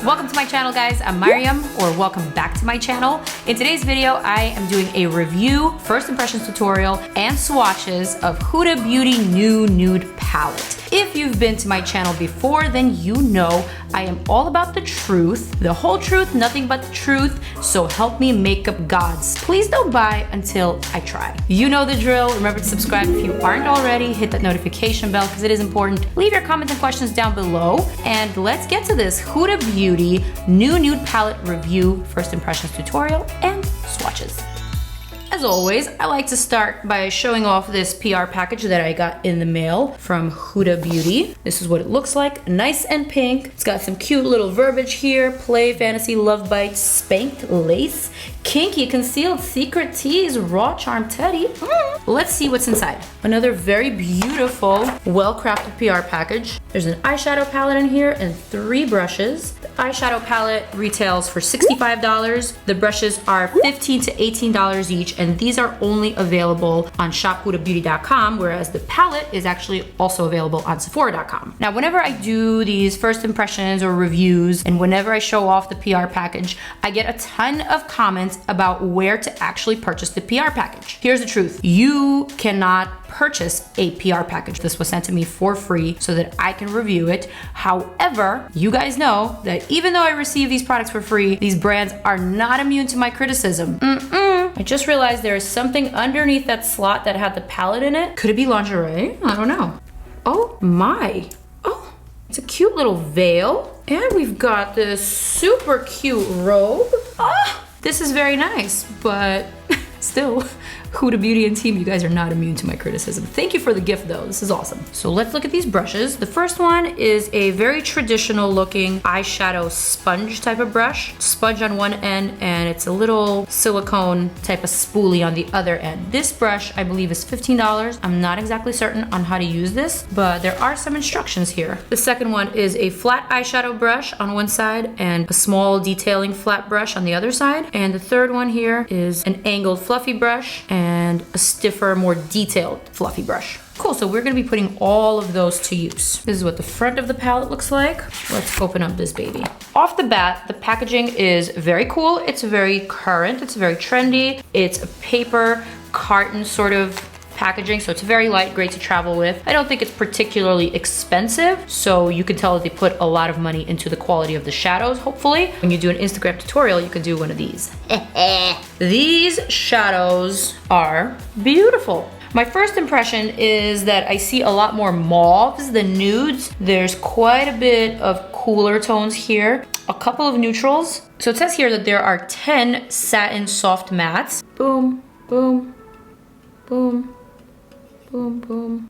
Welcome to my channel, guys. I'm Maryam, or welcome back to my channel. In today's video, I am doing a review, first impressions tutorial, and swatches of Huda Beauty new Nude Palette. If you've been to my channel before, then you know I am all about the truth, the whole truth, nothing but the truth, so help me makeup gods. Please don't buy until I try. You know the drill. Remember to subscribe if you aren't already, hit that notification bell because it is important. Leave your comments and questions down below, and let's get to this Huda Beauty new Nude Palette review, first impressions tutorial, and swatches. As always, I like to start by showing off this PR package that I got in the mail from Huda Beauty. This is what it looks like, nice and pink. It's got some cute little verbiage here: play, fantasy, love bites, spanked lace, kinky, concealed, secret tease, raw charm teddy. Let's see what's inside. Another very beautiful, well-crafted PR package. There's an eyeshadow palette in here and 3 brushes. The eyeshadow palette retails for $65. The brushes are $15 to $18 each, and these are only available on shophudabeauty.com, whereas the palette is actually also available on Sephora.com. Now, whenever I do these first impressions or reviews, and whenever I show off the PR package, I get a ton of comments about where to actually purchase the PR package. Here's the truth. You cannot purchase a PR package. This was sent to me for free so that I can review it. However, you guys know that even though I receive these products for free, these brands are not immune to my criticism. I just realized there is something underneath that slot that had the palette in it. Could it be lingerie? I don't know. Oh my. Oh, it's a cute little veil. And we've got this super cute robe. Ah, this is very nice, but still, Huda Beauty and team, you guys are not immune to my criticism. Thank you for the gift though, this is awesome. So let's look at these brushes. The first one is a very traditional looking eyeshadow sponge type of brush. Sponge on one end, and it's a little silicone type of spoolie on the other end. This brush, I believe, is $15. I'm not exactly certain on how to use this, but there are some instructions here. The second one is a flat eyeshadow brush on one side and a small detailing flat brush on the other side. And the third one here is an angled fluffy brush and a stiffer, more detailed fluffy brush. Cool, so we're gonna be putting all of those to use. This is what the front of the palette looks like. Let's open up this baby. Off the bat, the packaging is very cool. It's very current, it's very trendy. It's a paper carton sort of packaging, so it's very light, great to travel with. I don't think it's particularly expensive, so you can tell that they put a lot of money into the quality of the shadows, hopefully. When you do an Instagram tutorial, you can do one of these. These shadows are beautiful. My first impression is that I see a lot more mauves than nudes. There's quite a bit of cooler tones here, a couple of neutrals. So it says here that there are 10 satin soft mattes. Boom, boom, boom. Boom, boom.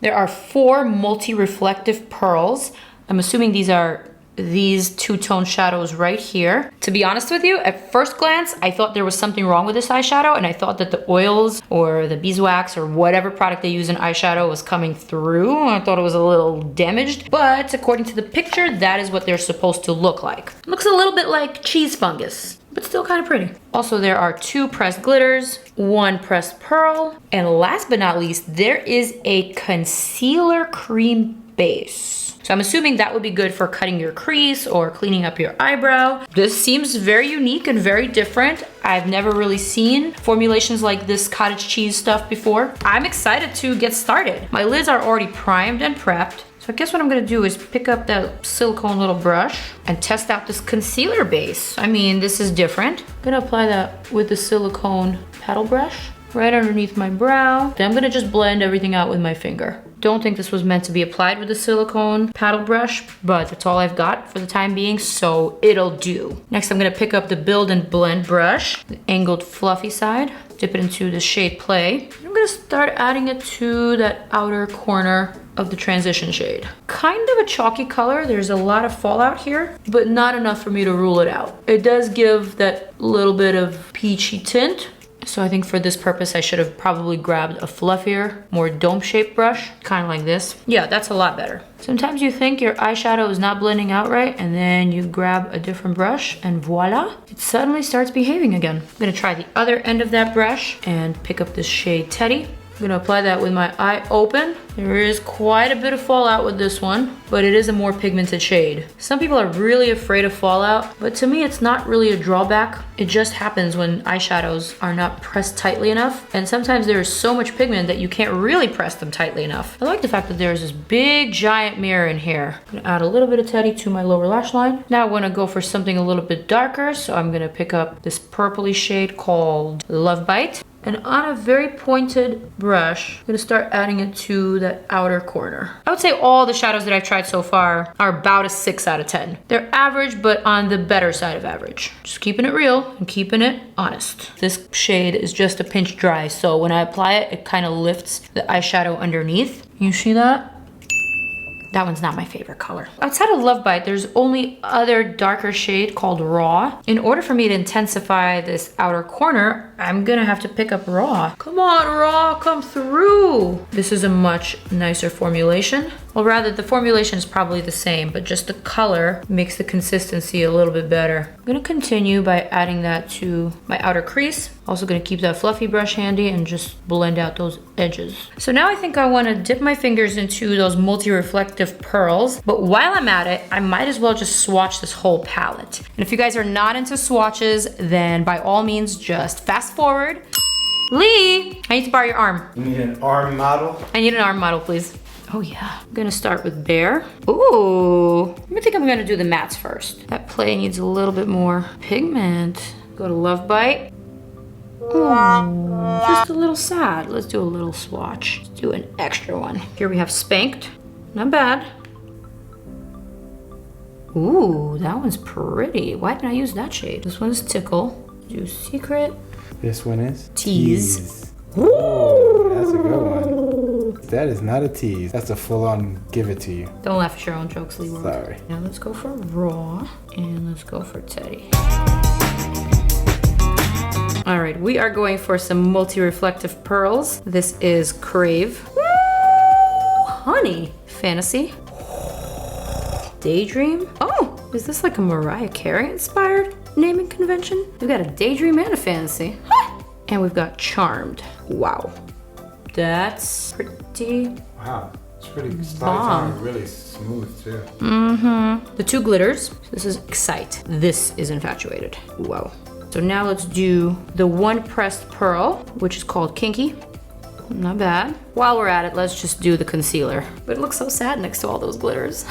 There are 4 multi-reflective pearls. I'm assuming these are these two-tone shadows right here. To be honest with you, at first glance, I thought there was something wrong with this eyeshadow, and I thought that the oils or the beeswax or whatever product they use in eyeshadow was coming through. I thought it was a little damaged, but according to the picture, that is what they're supposed to look like. Looks a little bit like cheese fungus, but still kind of pretty. Also, there are 2 pressed glitters, 1 pressed pearl, and last but not least, there is a concealer cream base. So I'm assuming that would be good for cutting your crease or cleaning up your eyebrow. This seems very unique and very different. I've never really seen formulations like this cottage cheese stuff before. I'm excited to get started. My lids are already primed and prepped. So I guess what I'm gonna do is pick up that silicone little brush and test out this concealer base. I mean, this is different. I'm gonna apply that with the silicone paddle brush right underneath my brow. Then I'm gonna just blend everything out with my finger. Don't think this was meant to be applied with the silicone paddle brush, but that's all I've got for the time being, so it'll do. Next, I'm gonna pick up the Build and Blend brush, the angled fluffy side, dip it into the shade Play. I'm gonna start adding it to that outer corner of the transition shade. Kind of a chalky color. There's a lot of fallout here, but not enough for me to rule it out. It does give that little bit of peachy tint. So I think for this purpose, I should have probably grabbed a fluffier, more dome-shaped brush, kind of like this. Yeah, that's a lot better. Sometimes you think your eyeshadow is not blending out right, and then you grab a different brush, and voila, it suddenly starts behaving again. I'm gonna try the other end of that brush and pick up this shade Teddy. gonna apply that with my eye open. There is quite a bit of fallout with this one, but it is a more pigmented shade. Some people are really afraid of fallout, but to me it's not really a drawback. It just happens when eyeshadows are not pressed tightly enough, and sometimes there is so much pigment that you can't really press them tightly enough. I like the fact that there's this big giant mirror in here. I'm gonna add a little bit of Teddy to my lower lash line. Now I wanna go for something a little bit darker, so I'm gonna pick up this purpley shade called Love Bite. And on a very pointed brush, I'm gonna start adding it to that outer corner. I would say all the shadows that I've tried so far are about a 6 out of 10. They're average, but on the better side of average. Just keeping it real and keeping it honest. This shade is just a pinch dry, so when I apply it, it kind of lifts the eyeshadow underneath. You see that? That one's not my favorite color. Outside of Love Bite, there's only other darker shade called Raw. In order for me to intensify this outer corner, I'm gonna have to pick up Raw. Come on, Raw, come through. This is a much nicer formulation. Well, rather, the formulation is probably the same, but just the color makes the consistency a little bit better. I'm gonna continue by adding that to my outer crease. Also gonna keep that fluffy brush handy and just blend out those edges. So now I think I wanna dip my fingers into those multi-reflective pearls, but while I'm at it, I might as well just swatch this whole palette. And if you guys are not into swatches, then by all means, just fast forward. Lee, I need to borrow your arm. You need an arm model? I need an arm model, please. Oh yeah, I'm gonna start with Bare. Ooh, I think I'm gonna do the mattes first. That play needs a little bit more pigment. Go to Love Bite. Ooh, just a little sad. Let's do a little swatch. Let's do an extra one. Here we have Spanked. Not bad. Ooh, that one's pretty. Why didn't I use that shade? This one's Tickle. Do Secret. This one is? Tease. Ooh, that's a good one. That is not a tease. That's a full-on give it to you. Don't laugh at your own jokes, Lee. Sorry. Now let's go for Raw and let's go for Teddy. All right, we are going for some multi-reflective pearls. This is Crave. Woo, honey. Fantasy. Daydream. Oh, is this like a Mariah Carey inspired naming convention? We've got a Daydream and a Fantasy. And we've got Charmed. Wow. That's pretty. Wow, it's pretty bomb. Really smooth too. Mm-hmm. The two glitters. This is Excite. This is Infatuated. Wow. So now let's do the one pressed pearl, which is called Kinky. Not bad. While we're at it, let's just do the concealer. But it looks so sad next to all those glitters.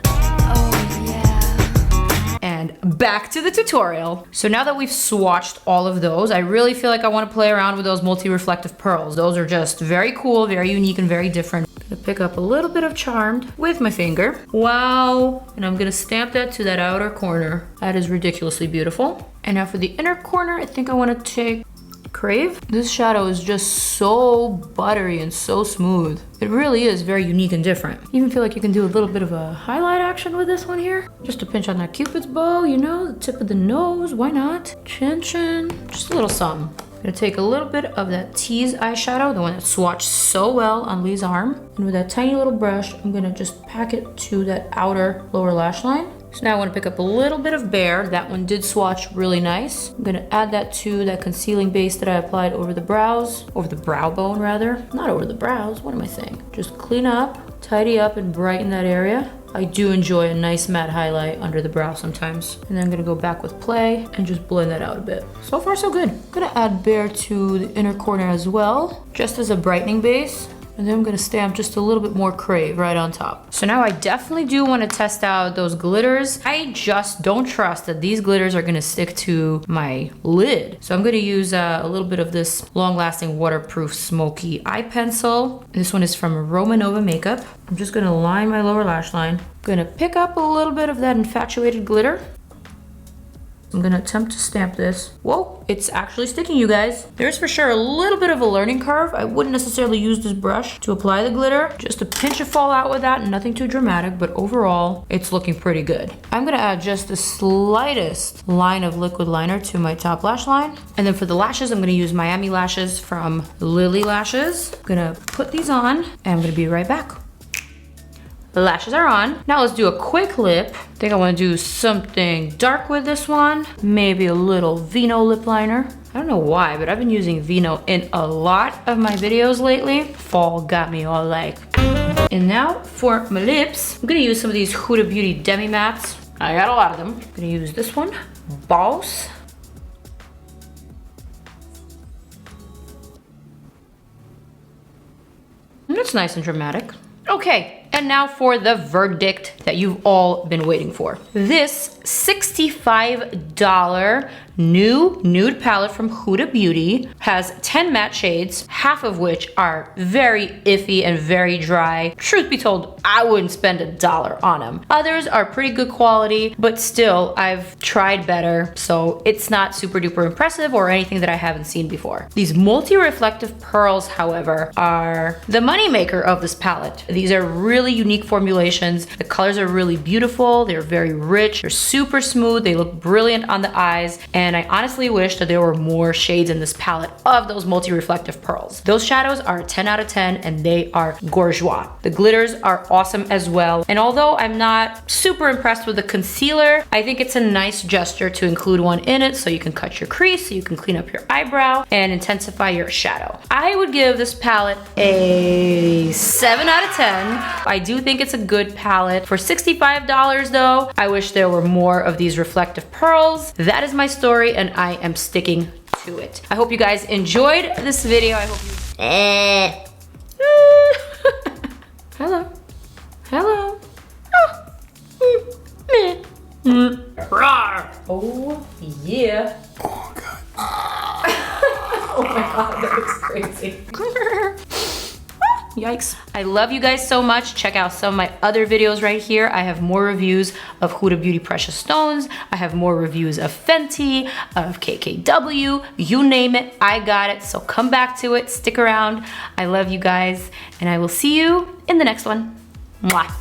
Oh yeah. And back to the tutorial. So now that we've swatched all of those, I really feel like I want to play around with those multi-reflective pearls. Those are just very cool, very unique, and very different. I'm gonna pick up a little bit of Charmed with my finger. Wow. And I'm gonna stamp that to that outer corner. That is ridiculously beautiful. And now for the inner corner, I think I want to take Crave. This shadow is just so buttery and so smooth. It really is very unique and different. Even feel like you can do a little bit of a highlight action with this one here. Just a pinch on that Cupid's bow, you know, the tip of the nose, why not? Chin chin, just a little something. I'm gonna take a little bit of that Tease eyeshadow, the one that swatched so well on Lee's arm. And with that tiny little brush, I'm gonna just pack it to that outer lower lash line. So now I want to pick up a little bit of Bare. That one did swatch really nice. I'm going to add that to that concealing base that I applied over the brows, over the brow bone rather. Not over the brows, what am I saying? Just clean up, tidy up, and brighten that area. I do enjoy a nice matte highlight under the brow sometimes. And then I'm gonna go back with Play and just blend that out a bit. So far so good. I'm gonna add Bare to the inner corner as well, just as a brightening base. And then I'm gonna stamp just a little bit more Crave right on top. So now I definitely do wanna test out those glitters. I just don't trust that these glitters are gonna stick to my lid. So I'm gonna use a little bit of this long-lasting waterproof Smokey eye pencil. This one is from ROMANOVA Makeup. I'm just gonna line my lower lash line. I'm gonna pick up a little bit of that Infatuated glitter. I'm gonna attempt to stamp this. Whoa, it's actually sticking, you guys. There's for sure a little bit of a learning curve. I wouldn't necessarily use this brush to apply the glitter. Just a pinch of fallout with that, nothing too dramatic, but overall, it's looking pretty good. I'm gonna add just the slightest line of liquid liner to my top lash line. And then for the lashes, I'm gonna use Miami lashes from LILLY Lashes. I'm gonna put these on, and I'm gonna be right back. The lashes are on. Now let's do a quick lip. I think I want to do something dark with this one. Maybe a little Vino lip liner. I don't know why, but I've been using Vino in a lot of my videos lately. Fall got me all like. And now for my lips, I'm gonna use some of these Huda Beauty Demi-mattes. I got a lot of them. I'm gonna use this one, Bawse. It's nice and dramatic. Okay, and now for the verdict that you've all been waiting for. This $65 new nude palette from Huda Beauty has 10 matte shades, half of which are very iffy and very dry. Truth be told, I wouldn't spend $1 on them. Others are pretty good quality, but still, I've tried better, so it's not super duper impressive or anything that I haven't seen before. These multi-reflective pearls, however, are the moneymaker of this palette. These are really unique formulations. The colors are really beautiful. They're very rich. They're super smooth. They look brilliant on the eyes. And I honestly wish that there were more shades in this palette of those multi-reflective pearls. Those shadows are a 10 out of 10 and they are gorgeous. The glitters are awesome as well. And although I'm not super impressed with the concealer, I think it's a nice gesture to include one in it so you can cut your crease, so you can clean up your eyebrow and intensify your shadow. I would give this palette a 7 out of 10. I do think it's a good palette. For $65 though, I wish there were more of these reflective pearls. That is my story and I am sticking to it. I hope you guys enjoyed this video. I hope you... Hello. Hello. Oh, yeah. Oh, God. Oh my God, that looks crazy. Yikes. I love you guys so much. Check out some of my other videos right here. I have more reviews of Huda Beauty Precious Stones. I have more reviews of Fenty, of KKW, you name it, I got it. So come back to it, stick around. I love you guys and I will see you in the next one. Mwah.